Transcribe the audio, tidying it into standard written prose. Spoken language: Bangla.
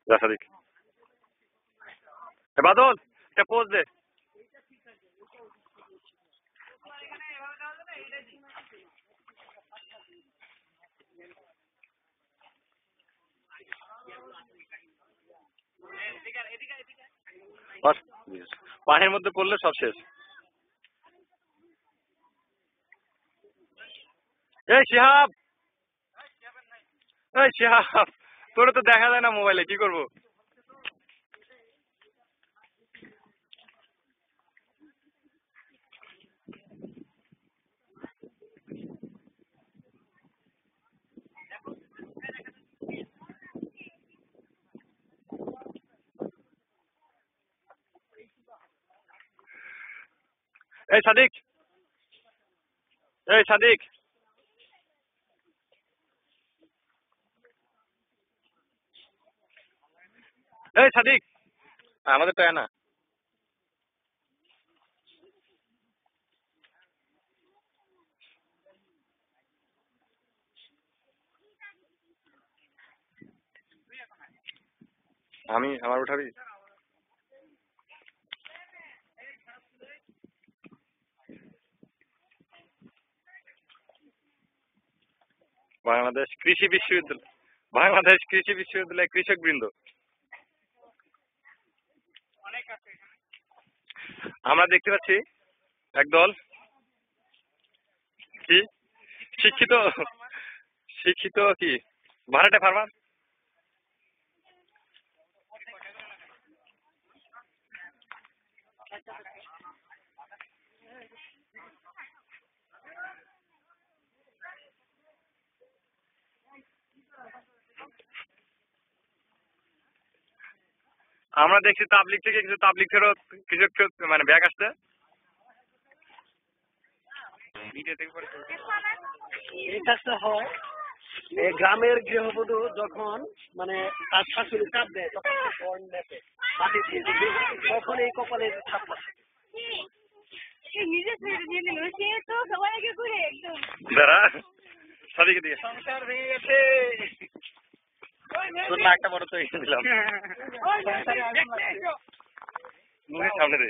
যা সাদিক, বাদল একটা পোজ দে। পানির মধ্যে পড়লে সব শেষ। এই শিহাব, এই শিহাব, তোরে তো দেখা যায় না মোবাইলে, কি করবো? এই সাদিক, এই সাদিক, এই সাদিক, আমাদের তো না। আমি আমার উঠাবি। বাংলাদেশ কৃষি বিশ্ববিদ্যালয়, বাংলাদেশ কৃষি বিশ্ববিদ্যালয় কৃষক বৃন্দ, আমরা দেখতে পাচ্ছি একদল কি শিক্ষিত, শিক্ষিত কি ভাড়াটে ফার্মার। আমরা দেখছি তাবলিগ থেকে কিছু তাবলিগ ফেরত কৃষক মানে ব্যাগ আসছে। এই কাজটা হয় গ্রামের গৃহবধূ যখন মানে তার শাশুড়ি চাপ দেয় তখন তখন এই কপালে ছাপ থাকে। দাঁড়া সাদিকে দিকে সংসার ভেঙে গেছে, তোর নাকটা বড় তো দিলাম মুখের সামনে দে।